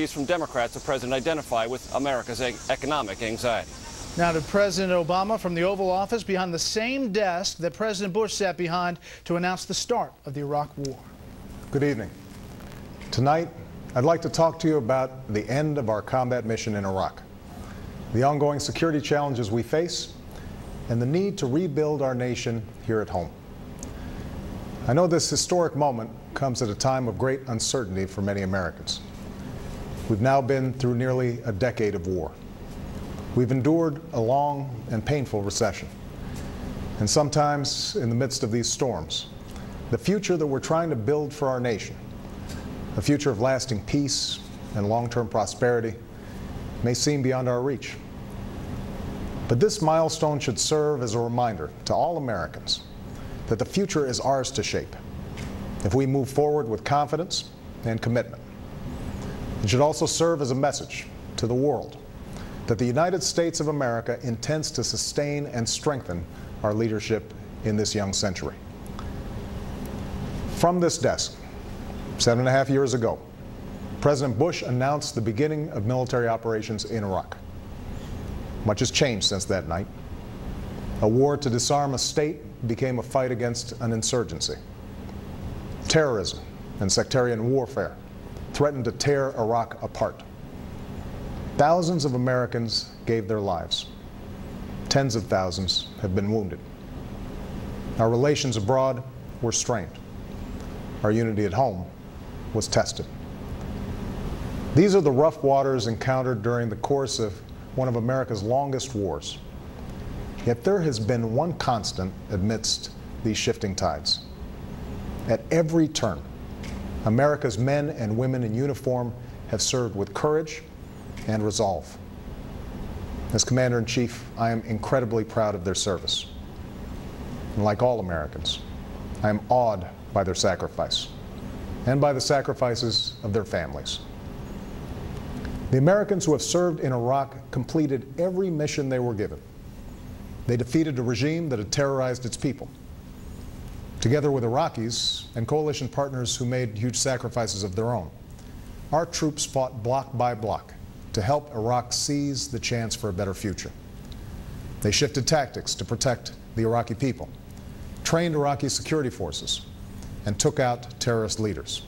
From Democrats the president identify with America's economic anxiety. Now to President Obama from the Oval Office behind the same desk that President Bush sat behind to announce the start of the Iraq War. Good evening. Tonight, I'd like to talk to you about the end of our combat mission in Iraq, the ongoing security challenges we face, and the need to rebuild our nation here at home. I know this historic moment comes at a time of great uncertainty for many Americans. We've now been through nearly a decade of war. We've endured a long and painful recession. And sometimes, in the midst of these storms, the future that we're trying to build for our nation, a future of lasting peace and long-term prosperity, may seem beyond our reach. But this milestone should serve as a reminder to all Americans that the future is ours to shape if we move forward with confidence and commitment. It should also serve as a message to the world that the United States of America intends to sustain and strengthen our leadership in this young century. From this desk, 7.5 years ago, President Bush announced the beginning of military operations in Iraq. Much has changed since that night. A war to disarm a state became a fight against an insurgency. Terrorism and sectarian warfare threatened to tear Iraq apart. Thousands of Americans gave their lives. Tens of thousands have been wounded. Our relations abroad were strained. Our unity at home was tested. These are the rough waters encountered during the course of one of America's longest wars. Yet there has been one constant amidst these shifting tides. At every turn, America's men and women in uniform have served with courage and resolve. As Commander-in-Chief, I am incredibly proud of their service. And like all Americans, I am awed by their sacrifice and by the sacrifices of their families. The Americans who have served in Iraq completed every mission they were given. They defeated a regime that had terrorized its people. Together with Iraqis and coalition partners who made huge sacrifices of their own, our troops fought block by block to help Iraq seize the chance for a better future. They shifted tactics to protect the Iraqi people, trained Iraqi security forces, and took out terrorist leaders.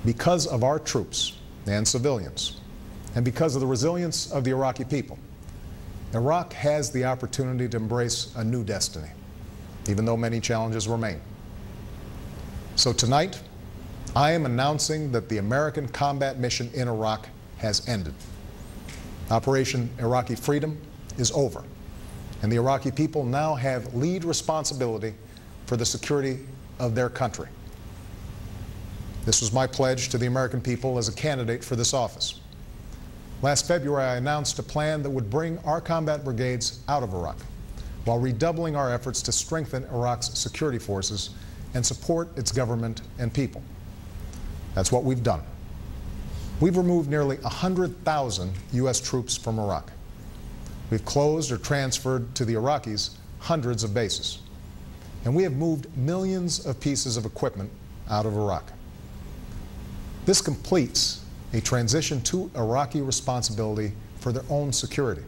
Because of our troops and civilians, and because of the resilience of the Iraqi people, Iraq has the opportunity to embrace a new destiny, even though many challenges remain. So tonight, I am announcing that the American combat mission in Iraq has ended. Operation Iraqi Freedom is over, and the Iraqi people now have lead responsibility for the security of their country. This was my pledge to the American people as a candidate for this office. Last February, I announced a plan that would bring our combat brigades out of Iraq, while redoubling our efforts to strengthen Iraq's security forces and support its government and people. That's what we've done. We've removed nearly 100,000 U.S. troops from Iraq. We've closed or transferred to the Iraqis hundreds of bases. And we have moved millions of pieces of equipment out of Iraq. This completes a transition to Iraqi responsibility for their own security.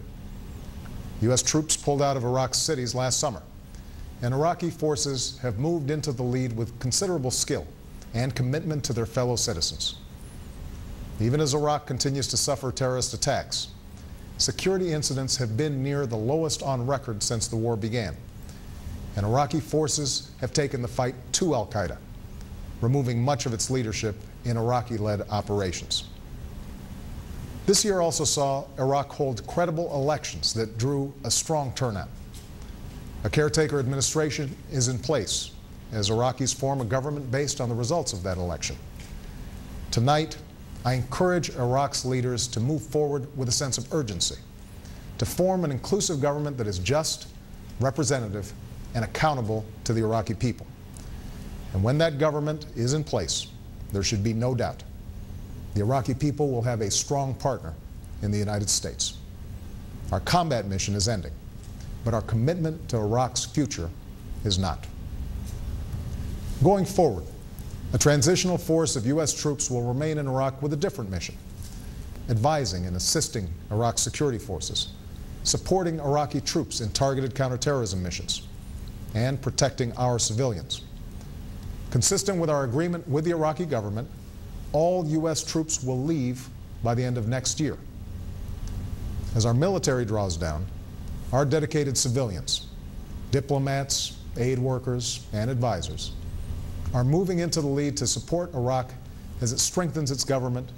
U.S. troops pulled out of Iraq's cities last summer, and Iraqi forces have moved into the lead with considerable skill and commitment to their fellow citizens. Even as Iraq continues to suffer terrorist attacks, security incidents have been near the lowest on record since the war began, and Iraqi forces have taken the fight to al-Qaeda, removing much of its leadership in Iraqi-led operations. This year also saw Iraq hold credible elections that drew a strong turnout. A caretaker administration is in place as Iraqis form a government based on the results of that election. Tonight, I encourage Iraq's leaders to move forward with a sense of urgency, to form an inclusive government that is just, representative, and accountable to the Iraqi people. And when that government is in place, there should be no doubt the Iraqi people will have a strong partner in the United States. Our combat mission is ending, but our commitment to Iraq's future is not. Going forward, a transitional force of U.S. troops will remain in Iraq with a different mission, advising and assisting Iraq's security forces, supporting Iraqi troops in targeted counterterrorism missions, and protecting our civilians. Consistent with our agreement with the Iraqi government, all U.S. troops will leave by the end of next year. As our military draws down, our dedicated civilians, diplomats, aid workers, and advisors are moving into the lead to support Iraq as it strengthens its government,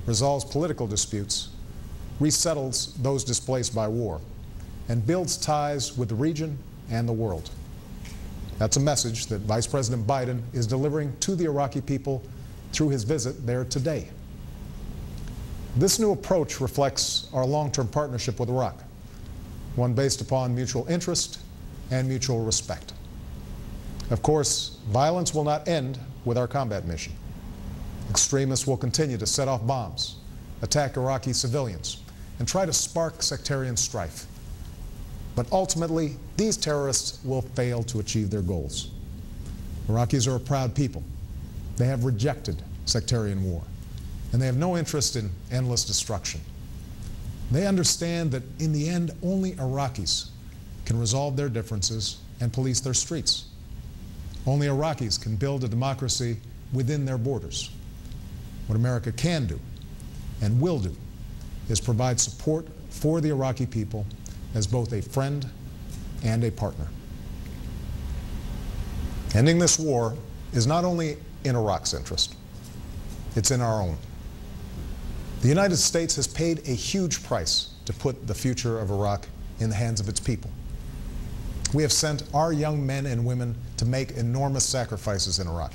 resolves political disputes, resettles those displaced by war, and builds ties with the region and the world. That's a message that Vice President Biden is delivering to the Iraqi people through his visit there today. This new approach reflects our long-term partnership with Iraq, one based upon mutual interest and mutual respect. Of course, violence will not end with our combat mission. Extremists will continue to set off bombs, attack Iraqi civilians, and try to spark sectarian strife. But ultimately, these terrorists will fail to achieve their goals. Iraqis are a proud people. They have rejected sectarian war, and they have no interest in endless destruction. They understand that in the end, only Iraqis can resolve their differences and police their streets. Only Iraqis can build a democracy within their borders. What America can do and will do is provide support for the Iraqi people as both a friend and a partner. Ending this war is not only in Iraq's interest, it's in our own. The United States has paid a huge price to put the future of Iraq in the hands of its people. We have sent our young men and women to make enormous sacrifices in Iraq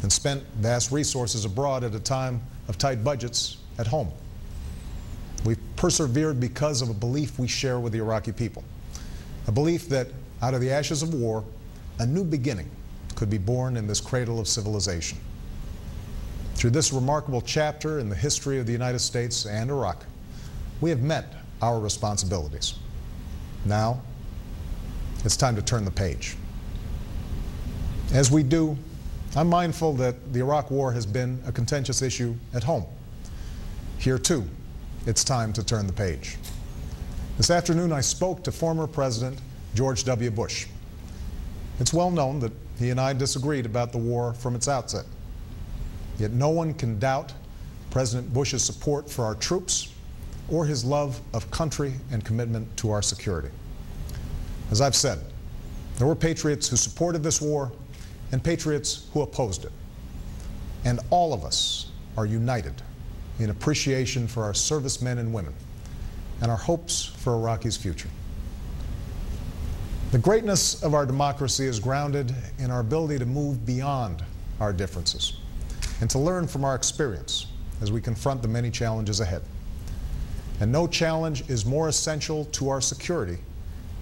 and spent vast resources abroad at a time of tight budgets at home. We've persevered because of a belief we share with the Iraqi people, a belief that out of the ashes of war, a new beginning could be born in this cradle of civilization. Through this remarkable chapter in the history of the United States and Iraq, we have met our responsibilities. Now, it's time to turn the page. As we do, I'm mindful that the Iraq War has been a contentious issue at home. Here, too, it's time to turn the page. This afternoon, I spoke to former President George W. Bush. It's well known that he and I disagreed about the war from its outset. Yet no one can doubt President Bush's support for our troops or his love of country and commitment to our security. As I've said, there were patriots who supported this war and patriots who opposed it. And all of us are united in appreciation for our servicemen and women and our hopes for Iraqi's future. The greatness of our democracy is grounded in our ability to move beyond our differences and to learn from our experience as we confront the many challenges ahead. And no challenge is more essential to our security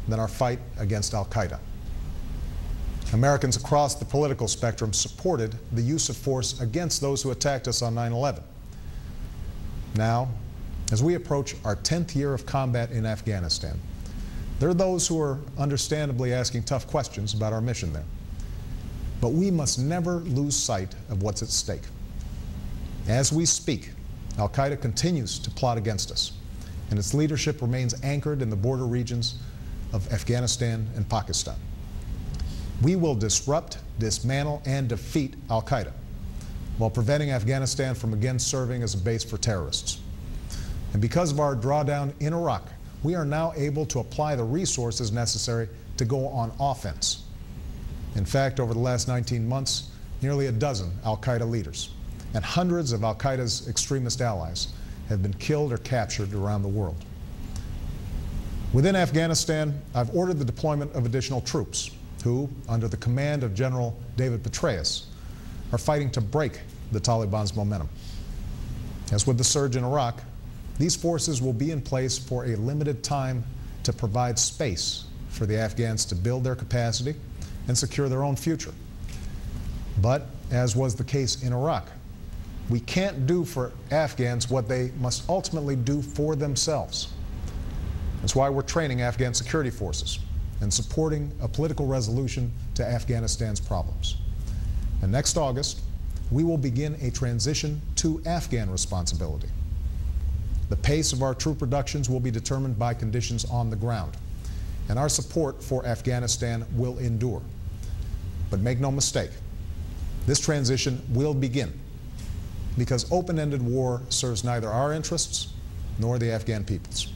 than our fight against Al-Qaeda. Americans across the political spectrum supported the use of force against those who attacked us on 9/11. Now, as we approach our 10th year of combat in Afghanistan, there are those who are understandably asking tough questions about our mission there. But we must never lose sight of what's at stake. As we speak, Al-Qaeda continues to plot against us, and its leadership remains anchored in the border regions of Afghanistan and Pakistan. We will disrupt, dismantle, and defeat Al-Qaeda while preventing Afghanistan from again serving as a base for terrorists. And because of our drawdown in Iraq, we are now able to apply the resources necessary to go on offense. In fact, over the last 19 months, nearly a dozen Al-Qaeda leaders and hundreds of Al-Qaeda's extremist allies have been killed or captured around the world. Within Afghanistan, I've ordered the deployment of additional troops who, under the command of General David Petraeus, are fighting to break the Taliban's momentum. As with the surge in Iraq, these forces will be in place for a limited time to provide space for the Afghans to build their capacity and secure their own future. But, as was the case in Iraq, we can't do for Afghans what they must ultimately do for themselves. That's why we're training Afghan security forces and supporting a political resolution to Afghanistan's problems. And next August, we will begin a transition to Afghan responsibility. The pace of our troop reductions will be determined by conditions on the ground, and our support for Afghanistan will endure. But make no mistake, this transition will begin, because open-ended war serves neither our interests nor the Afghan people's.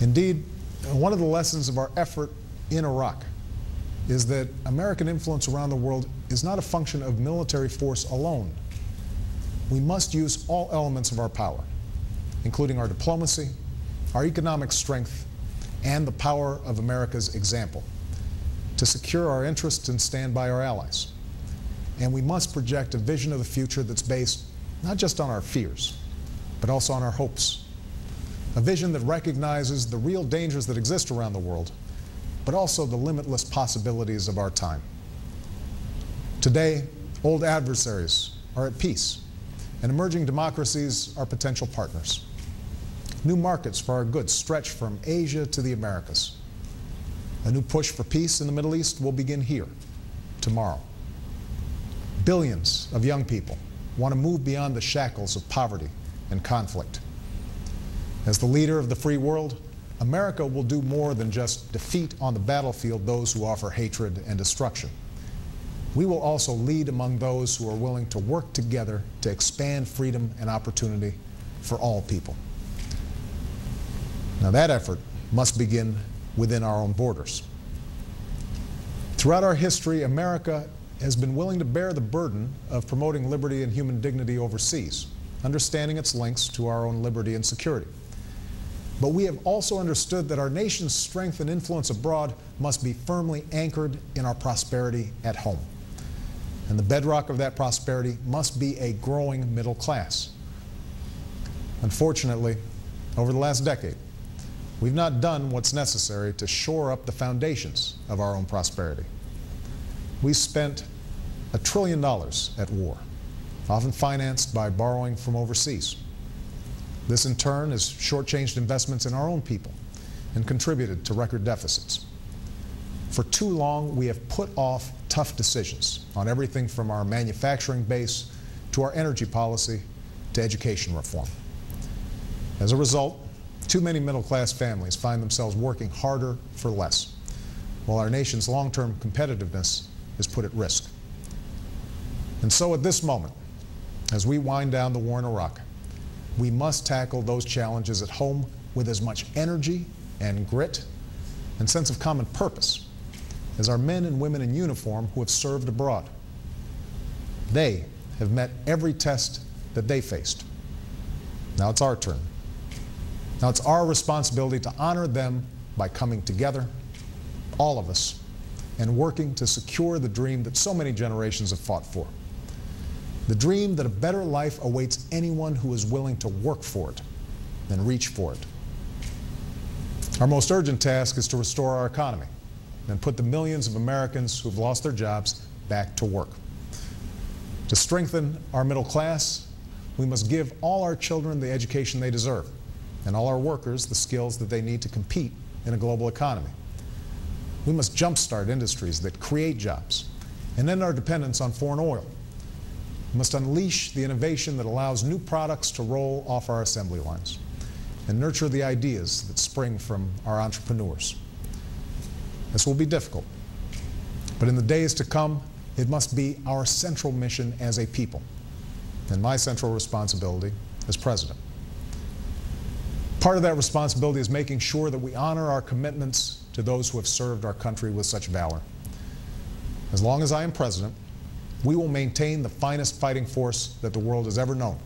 Indeed, one of the lessons of our effort in Iraq is that American influence around the world is not a function of military force alone. We must use all elements of our power, including our diplomacy, our economic strength, and the power of America's example, to secure our interests and stand by our allies. And we must project a vision of the future that's based not just on our fears, but also on our hopes. A vision that recognizes the real dangers that exist around the world, but also the limitless possibilities of our time. Today, old adversaries are at peace, and emerging democracies are potential partners. New markets for our goods stretch from Asia to the Americas. A new push for peace in the Middle East will begin here, tomorrow. Billions of young people want to move beyond the shackles of poverty and conflict. As the leader of the free world, America will do more than just defeat on the battlefield those who offer hatred and destruction. We will also lead among those who are willing to work together to expand freedom and opportunity for all people. Now that effort must begin within our own borders. Throughout our history, America has been willing to bear the burden of promoting liberty and human dignity overseas, understanding its links to our own liberty and security. But we have also understood that our nation's strength and influence abroad must be firmly anchored in our prosperity at home. And the bedrock of that prosperity must be a growing middle class. Unfortunately, over the last decade, we've not done what's necessary to shore up the foundations of our own prosperity. We spent $1 trillion at war, often financed by borrowing from overseas. This in turn has shortchanged investments in our own people and contributed to record deficits. For too long, we have put off tough decisions on everything from our manufacturing base to our energy policy to education reform. As a result, too many middle-class families find themselves working harder for less, while our nation's long-term competitiveness is put at risk. And so at this moment, as we wind down the war in Iraq, we must tackle those challenges at home with as much energy and grit and sense of common purpose as our men and women in uniform who have served abroad. They have met every test that they faced. Now it's our turn. Now it's our responsibility to honor them by coming together, all of us, and working to secure the dream that so many generations have fought for. The dream that a better life awaits anyone who is willing to work for it and reach for it. Our most urgent task is to restore our economy and put the millions of Americans who've lost their jobs back to work. To strengthen our middle class, we must give all our children the education they deserve and all our workers the skills that they need to compete in a global economy. We must jumpstart industries that create jobs and end our dependence on foreign oil. We must unleash the innovation that allows new products to roll off our assembly lines and nurture the ideas that spring from our entrepreneurs. This will be difficult, but in the days to come, it must be our central mission as a people and my central responsibility as president. Part of that responsibility is making sure that we honor our commitments to those who have served our country with such valor. As long as I am president, we will maintain the finest fighting force that the world has ever known.